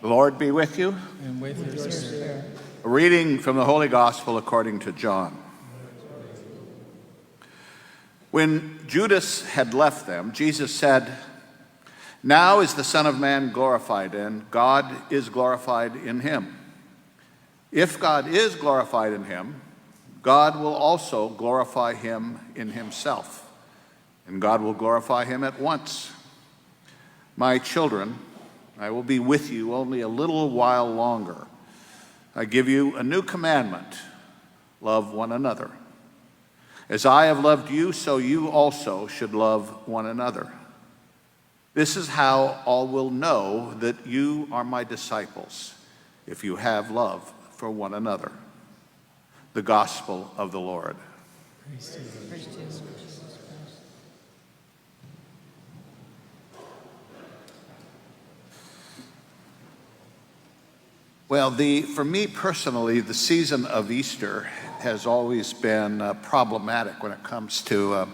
The Lord be with you. And with your spirit. A reading from the Holy Gospel according to John. When Judas had left them, Jesus said, "Now is the Son of Man glorified, and God is glorified in him. If God is glorified in him, God will also glorify him in himself, and God will glorify him at once. My children, I will be with you only a little while longer. I give you a new commandment: love one another. As I have loved you, so you also should love one another. This is how all will know that you are my disciples, if you have love for one another." The Gospel of the Lord. Praise to you, Jesus Christ. Well, for me personally, the season of Easter has always been problematic when it comes to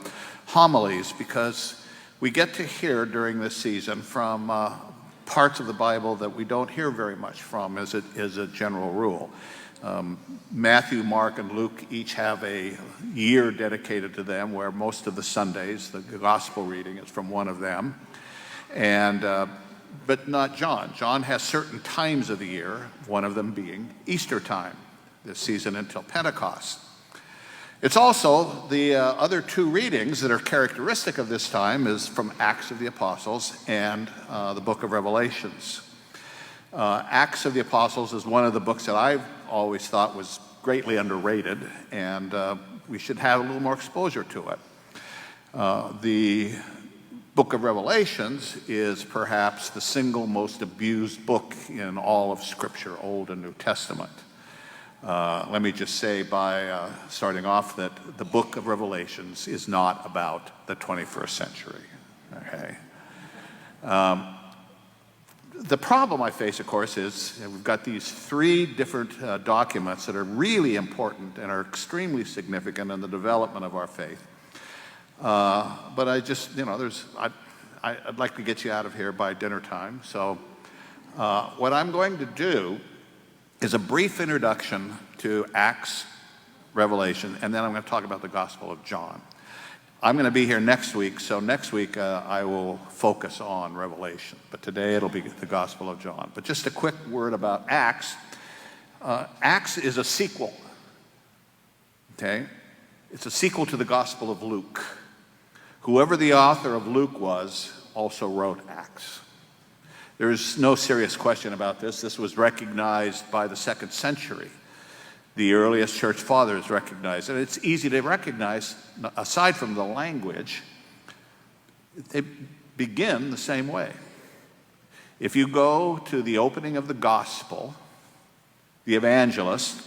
homilies, because we get to hear during this season from parts of the Bible that we don't hear very much from as a general rule. Matthew, Mark, and Luke each have a year dedicated to them, where most of the Sundays, the gospel reading is from one of them. But not John. John has certain times of the year, one of them being Easter time, this season until Pentecost. It's also the other two readings that are characteristic of this time is from Acts of the Apostles and the book of Revelations. Acts of the Apostles is one of the books that I've always thought was greatly underrated, and we should have a little more exposure to it. The book of Revelations is perhaps the single most abused book in all of Scripture, Old and New Testament. Let me just say by starting off that the book of Revelations is not about the 21st century, okay? The problem I face, of course, is we've got these three different documents that are really important and are extremely significant in the development of our faith. But I just, I'd like to get you out of here by dinner time. So what I'm going to do is a brief introduction to Acts, Revelation, and then I'm going to talk about the Gospel of John. I'm going to be here next week, so next week I will focus on Revelation. But today it'll be the Gospel of John. But just a quick word about Acts. Acts is a sequel, okay? It's a sequel to the Gospel of Luke. Whoever the author of Luke was also wrote Acts. There's no serious question about this. This was recognized by the 2nd century. The earliest church fathers recognized it. It's easy to recognize, aside from the language, they begin the same way. If you go to the opening of the gospel, the evangelist,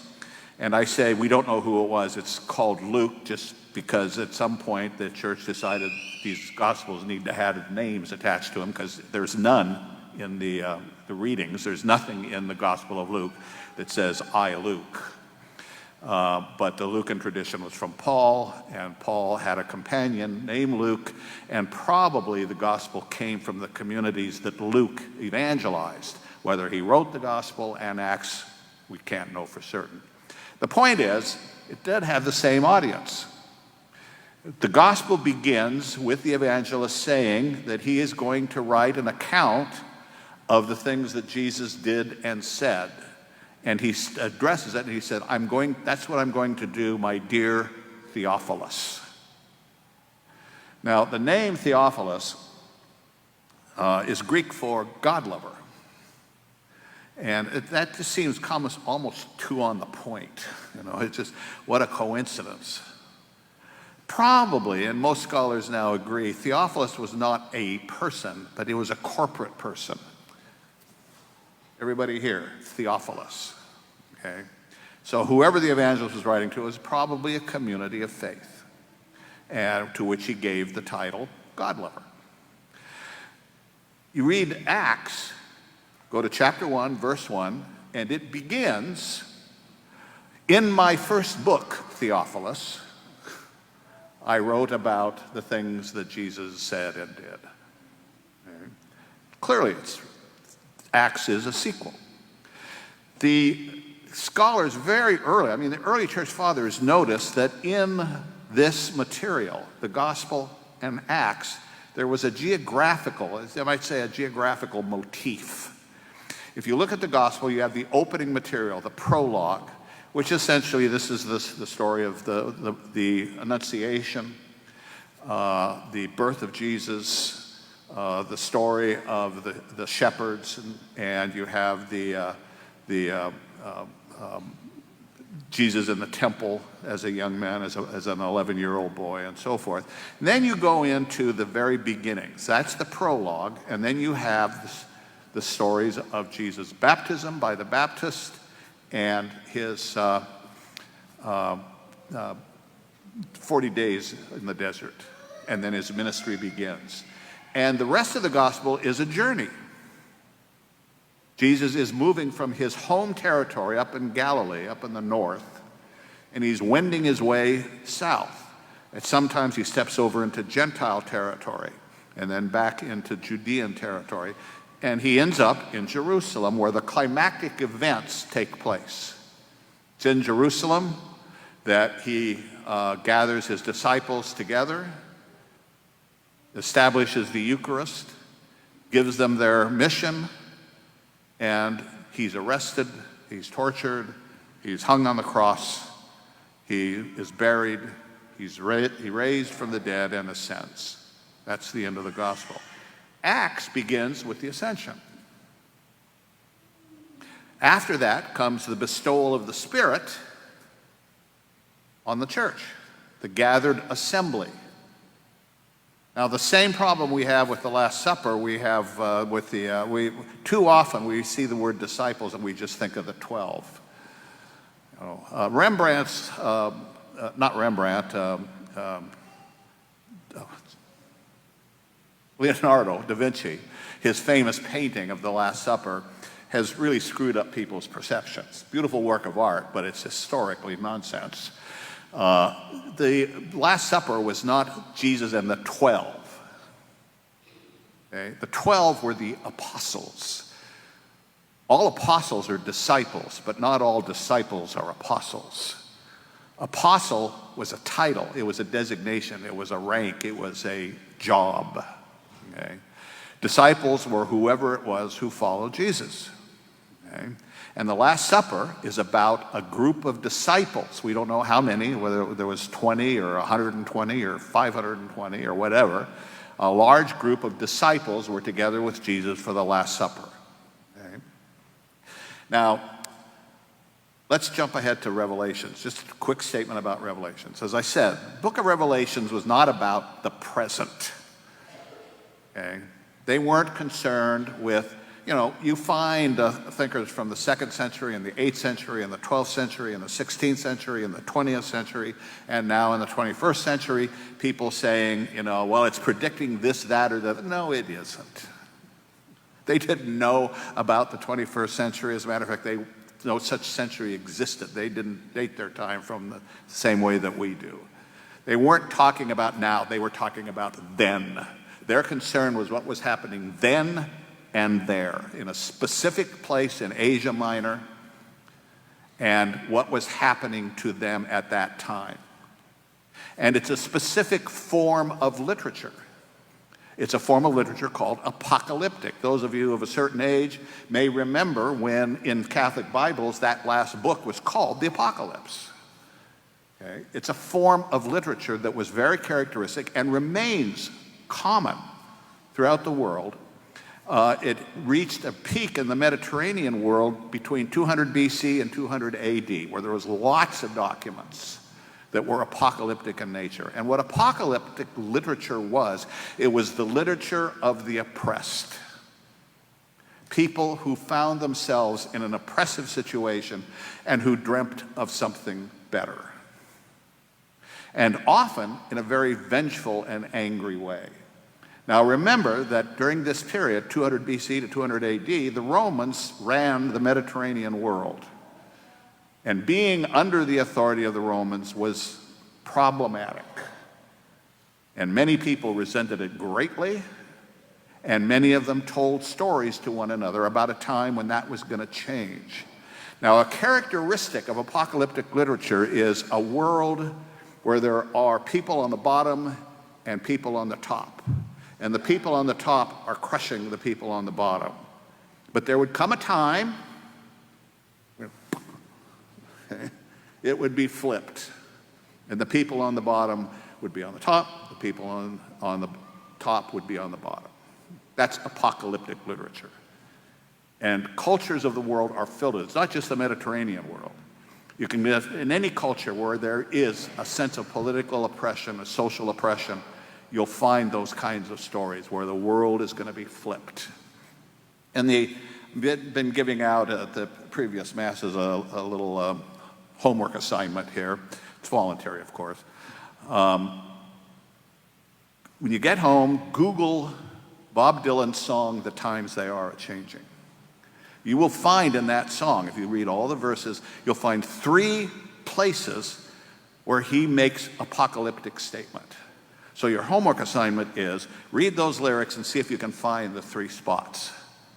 and I say we don't know who it was, it's called Luke just because at some point the church decided these gospels need to have names attached to them, because there's none in the readings. There's nothing in the Gospel of Luke that says, "I, Luke." But the Lucan tradition was from Paul, and Paul had a companion named Luke, and probably the gospel came from the communities that Luke evangelized. Whether he wrote the gospel and Acts, we can't know for certain. The point is, it did have the same audience. The gospel begins with the evangelist saying that he is going to write an account of the things that Jesus did and said. And he addresses it, and he said, that's what I'm going to do, my dear Theophilus. Now, the name Theophilus is Greek for God lover. And that just seems almost too on the point. It's just, what a coincidence. Probably, and most scholars now agree, Theophilus was not a person, but he was a corporate person. Everybody here, Theophilus, okay? So whoever the evangelist was writing to was probably a community of faith, and to which he gave the title God lover. You read Acts, go to chapter 1, verse 1, and it begins, "In my first book, Theophilus, I wrote about the things that Jesus said and did." Okay. Clearly, Acts is a sequel. The scholars very early, I mean, the early church fathers noticed that in this material, the gospel and Acts, there was a geographical, as I might say, a geographical motif. If you look at the gospel, you have the opening material, the prologue, which essentially this is the story of the Annunciation, the birth of Jesus, the story of the shepherds, and you have the Jesus in the temple as a young man, as an 11-year-old boy, and so forth. And then you go into the very beginnings. That's the prologue, and then you have the stories of Jesus' baptism by the Baptist and his 40 days in the desert, and then his ministry begins. And the rest of the gospel is a journey. Jesus is moving from his home territory up in Galilee, up in the north, and he's wending his way south. And sometimes he steps over into Gentile territory and then back into Judean territory. And he ends up in Jerusalem, where the climactic events take place. It's in Jerusalem that he gathers his disciples together, establishes the Eucharist, gives them their mission, and he's arrested, he's tortured, he's hung on the cross, he is buried, he raised from the dead and ascends. That's the end of the gospel. Acts begins with the ascension. After that comes the bestowal of the Spirit on the church, the gathered assembly. Now, the same problem we have with the Last Supper, we have too often we see the word disciples and we just think of the 12. Rembrandt's, not Rembrandt, Leonardo da Vinci, his famous painting of the Last Supper, has really screwed up people's perceptions. Beautiful work of art, but it's historically nonsense. The Last Supper was not Jesus and the 12. Okay? The 12 were the apostles. All apostles are disciples, but not all disciples are apostles. Apostle was a title, it was a designation, it was a rank, it was a job. Okay? Disciples were whoever it was who followed Jesus. Okay? And the Last Supper is about a group of disciples. We don't know how many, whether there was 20 or 120 or 520 or whatever. A large group of disciples were together with Jesus for the Last Supper. Okay? Now, let's jump ahead to Revelations. Just a quick statement about Revelations. As I said, the book of Revelations was not about the present. Okay? They weren't concerned with, you find thinkers from the 2nd century and the 8th century and the 12th century and the 16th century and the 20th century and now in the 21st century, people saying, well, it's predicting this, that, or that. No, it isn't. They didn't know about the 21st century. As a matter of fact, no such century existed. They didn't date their time from the same way that we do. They weren't talking about now. They were talking about then. Their concern was what was happening then and there, in a specific place in Asia Minor, and what was happening to them at that time. And it's a specific form of literature. It's a form of literature called apocalyptic. Those of you of a certain age may remember when in Catholic Bibles that last book was called the Apocalypse. Okay? It's a form of literature that was very characteristic and remains common throughout the world. It reached a peak in the Mediterranean world between 200 BC and 200 AD, where there was lots of documents that were apocalyptic in nature. And what apocalyptic literature was, it was the literature of the oppressed. People who found themselves in an oppressive situation and who dreamt of something better. And often in a very vengeful and angry way. Now remember that during this period, 200 BC to 200 AD, the Romans ran the Mediterranean world. And being under the authority of the Romans was problematic. And many people resented it greatly, And many of them told stories to one another about a time when that was going to change. Now, a characteristic of apocalyptic literature is a world where there are people on the bottom and people on the top. And the people on the top are crushing the people on the bottom. But there would come a time, it would be flipped. And the people on the bottom would be on the top, the people on the top would be on the bottom. That's apocalyptic literature. And cultures of the world are filled with it. It's not just the Mediterranean world. You can live in any culture where there is a sense of political oppression, a social oppression, you'll find those kinds of stories where the world is going to be flipped. And they've been giving out at the previous masses a little homework assignment here. It's voluntary, of course. When you get home, Google Bob Dylan's song, "The Times They Are A-Changing." You will find in that song, if you read all the verses, you'll find 3 places where he makes apocalyptic statement. So your homework assignment is read those lyrics and see if you can find the 3 spots,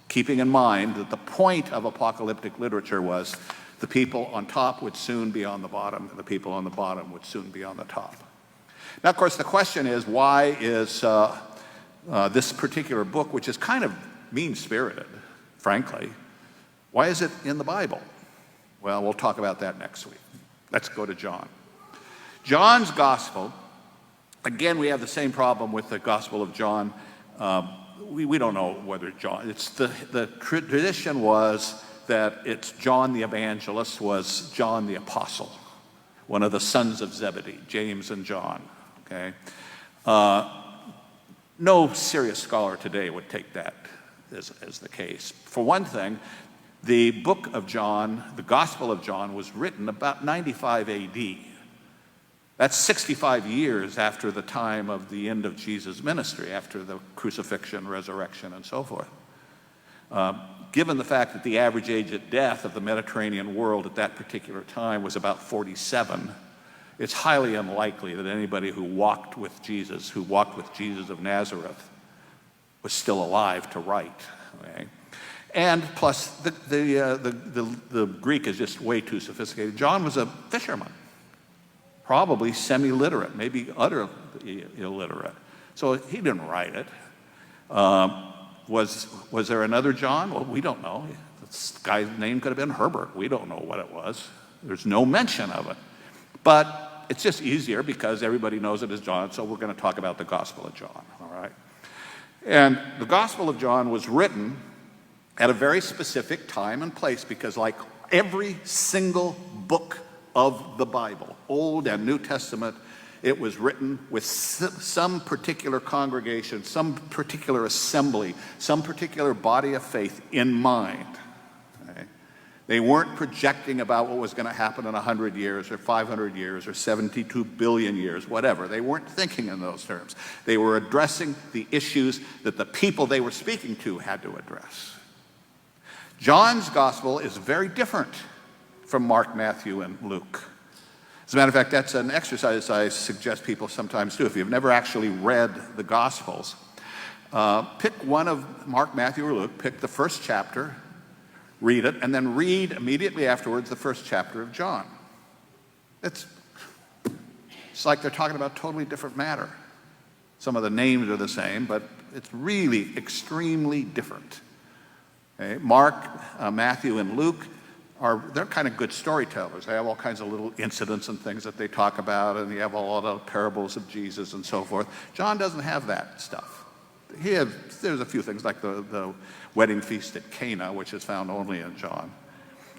keeping in mind that the point of apocalyptic literature was the people on top would soon be on the bottom, and the people on the bottom would soon be on the top. Now, of course, the question is, why is this particular book, which is kind of mean-spirited, frankly, why is it in the Bible? Well, we'll talk about that next week. Let's go to John. John's gospel, again, we have the same problem with the Gospel of John. We don't know whether John, it's the tradition was that it's John the Evangelist was John the Apostle, one of the sons of Zebedee, James and John, okay? No serious scholar today would take that as the case. For one thing, the book of John, the Gospel of John, was written about 95 AD. That's 65 years after the time of the end of Jesus' ministry, after the crucifixion, resurrection, and so forth. Given the fact that the average age of death of the Mediterranean world at that particular time was about 47, it's highly unlikely that anybody who walked with Jesus of Nazareth, was still alive to write. Okay? And plus, the Greek is just way too sophisticated. John was a fisherman, probably semi-literate, maybe utterly illiterate. So he didn't write it. Was there another John? Well, we don't know. This guy's name could have been Herbert. We don't know what it was. There's no mention of it. But it's just easier because everybody knows it as John, so we're going to talk about the Gospel of John, all right? And the Gospel of John was written at a very specific time and place because, like every single book of the Bible, Old and New Testament, it was written with some particular congregation, some particular assembly, some particular body of faith in mind. Okay? They weren't projecting about what was going to happen in 100 years or 500 years or 72 billion years, whatever. They weren't thinking in those terms. They were addressing the issues that the people they were speaking to had to address. John's gospel is very different from Mark, Matthew, and Luke. As a matter of fact, that's an exercise I suggest people sometimes do. If you've never actually read the Gospels, pick one of Mark, Matthew, or Luke, pick the first chapter, read it, and then read immediately afterwards the first chapter of John. It's like they're talking about totally different matter. Some of the names are the same, but it's really extremely different. Okay? Mark, Matthew, and Luke, they're kind of good storytellers. They have all kinds of little incidents and things that they talk about, and you have all the parables of Jesus and so forth. John doesn't have that stuff. There's a few things like the wedding feast at Cana, which is found only in John.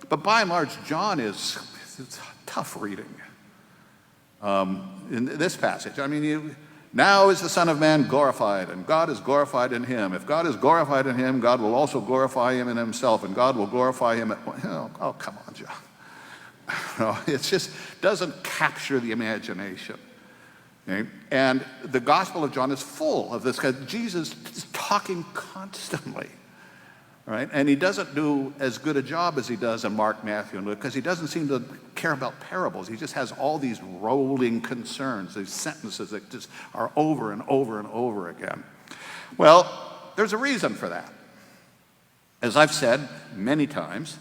But by and large, John it's tough reading. In this passage, I mean, now is the Son of Man glorified, and God is glorified in him. If God is glorified in him, God will also glorify him in himself, and God will glorify him oh, come on, John. No, it just doesn't capture the imagination. Okay? And the Gospel of John is full of this, because Jesus is talking constantly. Right? And he doesn't do as good a job as he does in Mark, Matthew, and Luke, because he doesn't seem to care about parables. He just has all these rolling concerns, these sentences that just are over and over and over again. Well, there's a reason for that. As I've said many times,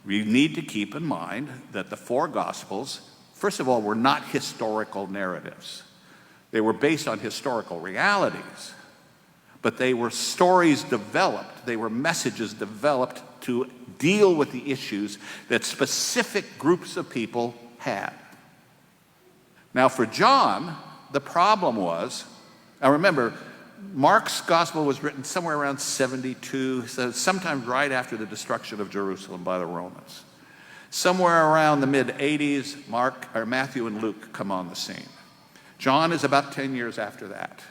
we need to keep in mind that the four Gospels, first of all, were not historical narratives. They were based on historical realities, but they were stories developed, they were messages developed to deal with the issues that specific groups of people had. Now for John, the problem was, now remember, Mark's gospel was written somewhere around 72, so sometime right after the destruction of Jerusalem by the Romans. Somewhere around the mid-80s, Matthew and Luke come on the scene. John is about 10 years after that.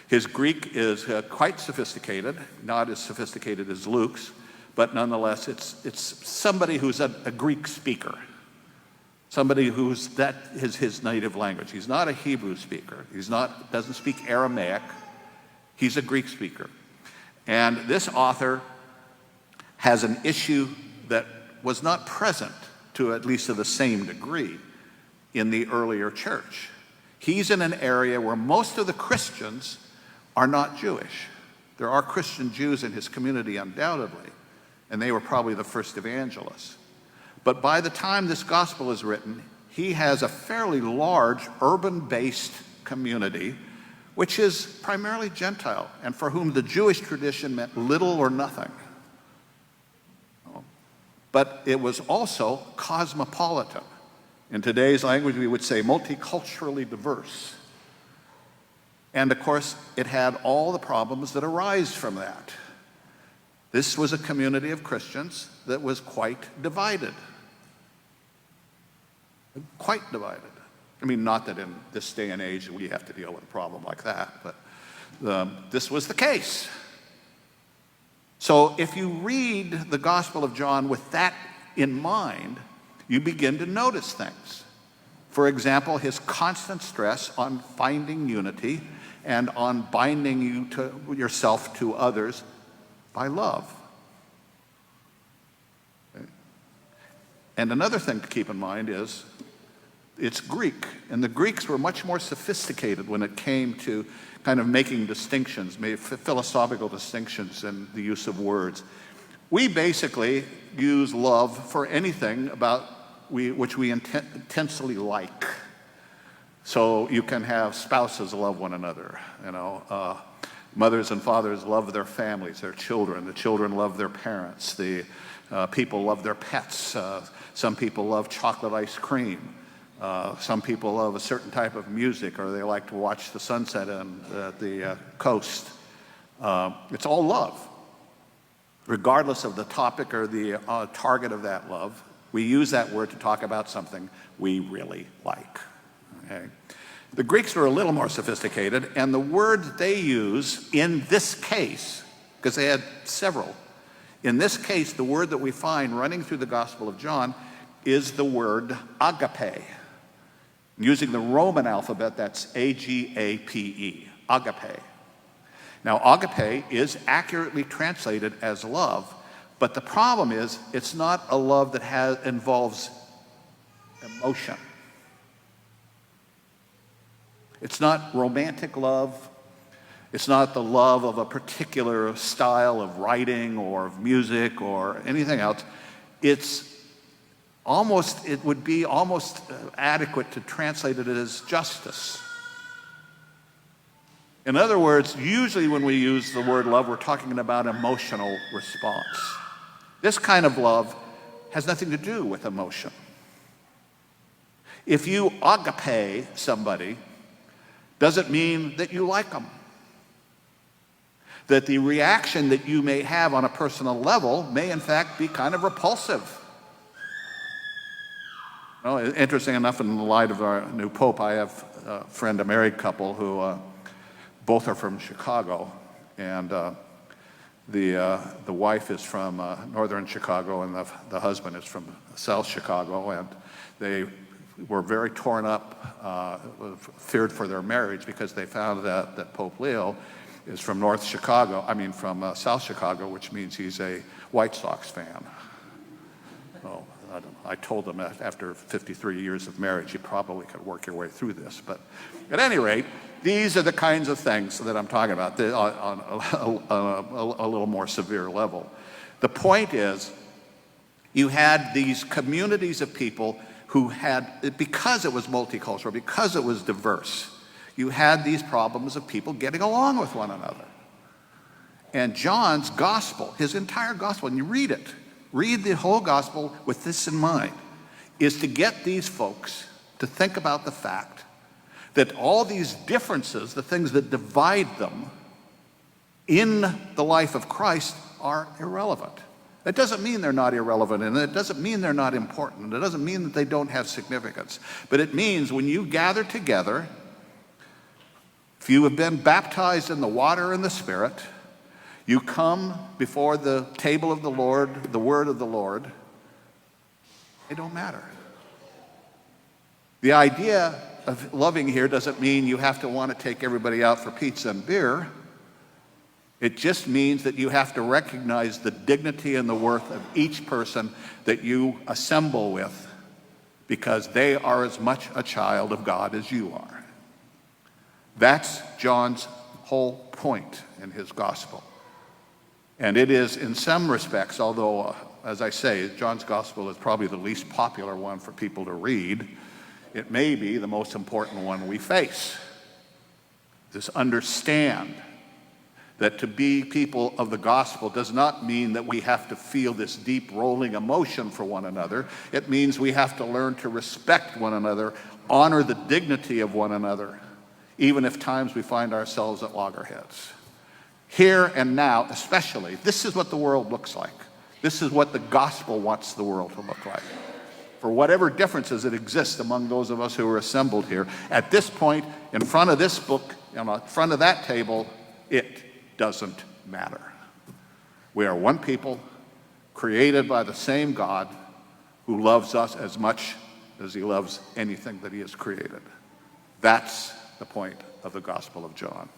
His Greek is quite sophisticated, not as sophisticated as Luke's, but nonetheless, it's somebody who's a Greek speaker. Somebody that is his native language. He's not a Hebrew speaker. Doesn't speak Aramaic. He's a Greek speaker. And this author has an issue that was not present at least to the same degree in the earlier church. He's in an area where most of the Christians are not Jewish. There are Christian Jews in his community, undoubtedly, and they were probably the first evangelists. But by the time this gospel is written, he has a fairly large urban-based community, which is primarily Gentile, and for whom the Jewish tradition meant little or nothing. But it was also cosmopolitan. In today's language, we would say multiculturally diverse. And of course, it had all the problems that arise from that. This was a community of Christians that was quite divided. Quite divided. I mean, not that in this day and age we have to deal with a problem like that, but this was the case. So if you read the Gospel of John with that in mind, you begin to notice things. For example, his constant stress on finding unity and on binding yourself to others by love. And another thing to keep in mind is it's Greek, and the Greeks were much more sophisticated when it came to kind of making distinctions, philosophical distinctions in the use of words. We basically use love for anything which we intensely like. So you can have spouses love one another, mothers and fathers love their families, their children. The children love their parents. The people love their pets. Some people love chocolate ice cream. Some people love a certain type of music, or they like to watch the sunset at the coast. It's all love. Regardless of the topic or the target of that love, we use that word to talk about something we really like. Okay? The Greeks were a little more sophisticated, and the word they use in this case, because they had several, in this case, the word that we find running through the Gospel of John is the word agape. Using the Roman alphabet, that's A-G-A-P-E, agape. Now, agape is accurately translated as love, but the problem is it's not a love that involves emotion. It's not romantic love. It's not the love of a particular style of writing or of music or anything else. It would be almost adequate to translate it as justice. In other words, usually when we use the word love, we're talking about emotional response. This kind of love has nothing to do with emotion. If you agape somebody, doesn't mean that you like them. That the reaction that you may have on a personal level may in fact be kind of repulsive. Well, interesting enough, in the light of our new Pope, I have a friend, a married couple, who both are from Chicago, and the wife is from northern Chicago, and the husband is from South Chicago, and they were very torn up, feared for their marriage because they found out that Pope Leo is from South Chicago, which means he's a White Sox fan. So, I don't know. I told them that after 53 years of marriage, you probably could work your way through this. But at any rate, these are the kinds of things that I'm talking about on a little more severe level. The point is, you had these communities of people who had, because it was multicultural, because it was diverse, you had these problems of people getting along with one another. And John's gospel, his entire gospel, and you read it, read the whole gospel with this in mind, is to get these folks to think about the fact that all these differences, the things that divide them in the life of Christ, are irrelevant. It doesn't mean they're not irrelevant, and it doesn't mean they're not important. It doesn't mean that they don't have significance. But it means when you gather together, if you have been baptized in the water and the Spirit, you come before the table of the Lord, the word of the Lord, they don't matter. The idea of loving here doesn't mean you have to want to take everybody out for pizza and beer. It just means that you have to recognize the dignity and the worth of each person that you assemble with, because they are as much a child of God as you are. That's John's whole point in his gospel. And it is, in some respects, although, as I say, John's gospel is probably the least popular one for people to read, it may be the most important one we face. Just understand that to be people of the gospel does not mean that we have to feel this deep rolling emotion for one another. It means we have to learn to respect one another, honor the dignity of one another, even if times we find ourselves at loggerheads. Here and now, especially, this is what the world looks like. This is what the gospel wants the world to look like. For whatever differences that exist among those of us who are assembled here, at this point, in front of this book, in front of that table, it doesn't matter. We are one people, created by the same God, who loves us as much as he loves anything that he has created. That's the point of the Gospel of John.